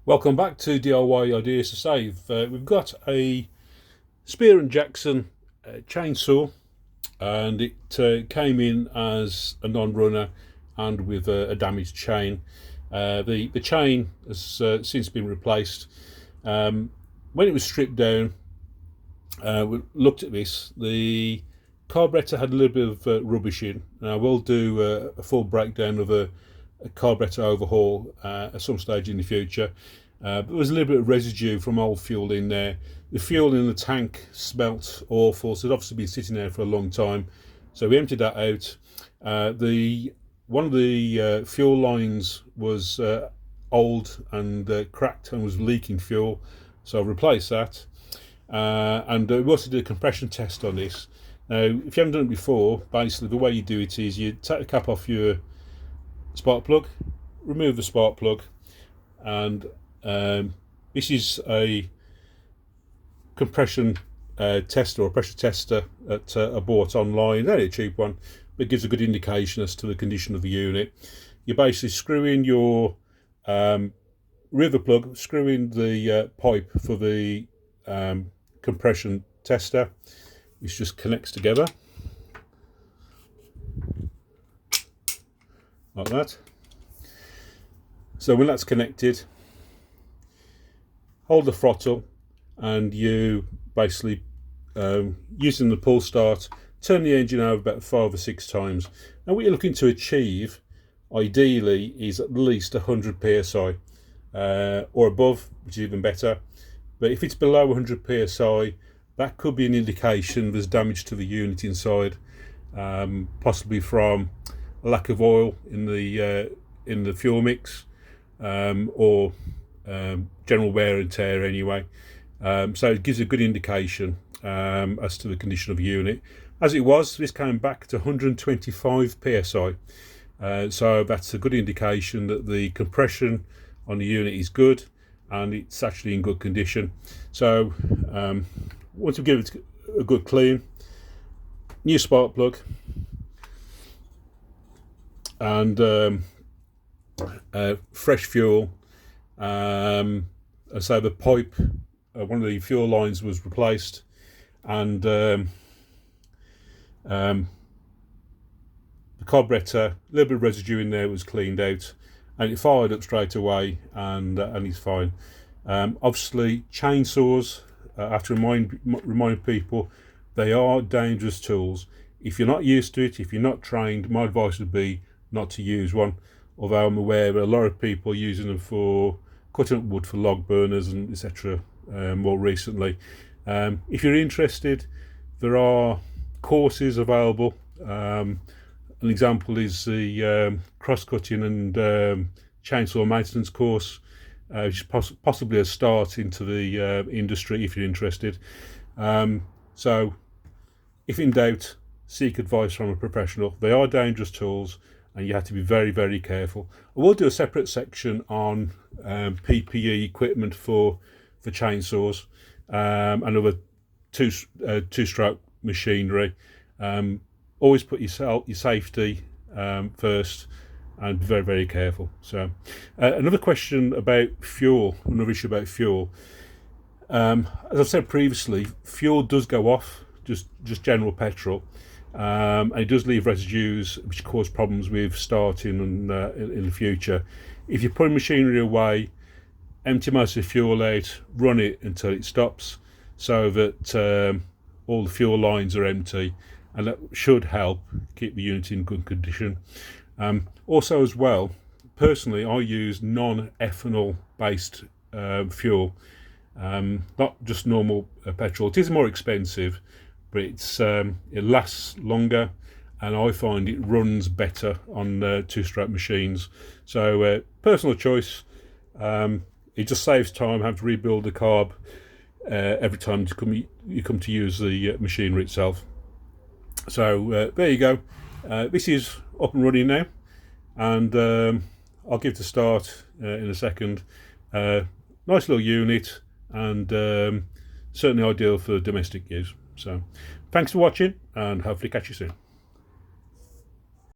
Welcome back to DIY Ideas to Save. We've got a Spear and Jackson chainsaw, and it came in as a non-runner and with a damaged chain. The chain has since been replaced. When it was stripped down, we looked at this. The carburettor had a little bit of rubbish in. I will do a full breakdown of a carburettor overhaul at some stage in the future. But there was a little bit of residue from old fuel in there. The fuel in the tank smelt awful, so it's obviously been sitting there for a long time. So we emptied that out. The one of the fuel lines was old and cracked and was leaking fuel, so I replaced that. And we also did a compression test on this. Now, if you haven't done it before, basically the way you do it is you take the cap off your spark plug, remove the spark plug, and this is a compression tester or pressure tester that I bought online, only a cheap one, but it gives a good indication as to the condition of the unit. You basically screw in your river plug, screw in the pipe for the compression tester, which just connects together like that. So when that's connected, hold the throttle, and you basically using the pull start, turn the engine over about 5 or 6 times. Now what you're looking to achieve ideally is at least 100 psi or above, which is even better. But if it's below 100 psi, that could be an indication there's damage to the unit inside, possibly from a lack of oil in the fuel mix, or general wear and tear anyway. So it gives a good indication as to the condition of the unit. As it was, this came back to 125 psi, so that's a good indication that the compression on the unit is good and it's actually in good condition. So once we give it a good clean, new spark plug, and fresh fuel. So the pipe, one of the fuel lines was replaced, and the carburettor, a little bit of residue in there, was cleaned out, and it fired up straight away, and it's fine. Obviously, chainsaws, I have to remind people, they are dangerous tools. If you're not used to it, if you're not trained, my advice would be not to use one. Although I'm aware that a lot of people are using them for cutting up wood for log burners and etc. More recently. If you're interested, there are courses available. An example is the cross-cutting and chainsaw maintenance course, which is possibly a start into the industry if you're interested. So if in doubt, seek advice from a professional. They are dangerous tools, and you have to be very, very careful. I will do a separate section on PPE equipment for chainsaws and other two-stroke machinery. Always put your safety first, and be very, very careful. So another question about fuel, another issue about fuel. As I've said previously, fuel does go off, just general petrol. And it does leave residues which cause problems with starting and in the future. If you put machinery away, empty most of the fuel out, run it until it stops, so that all the fuel lines are empty, and that should help keep the unit in good condition. Also as well, personally, I use non-ethanol based fuel, not just normal petrol. It is more expensive, but it lasts longer, and I find it runs better on two-stroke machines. So personal choice. It just saves time having to rebuild the carb every time you come to use the machinery itself. So there you go. This is up and running now, and I'll give it a start in a second. Nice little unit, and certainly ideal for domestic use. So thanks for watching, and hopefully catch you soon.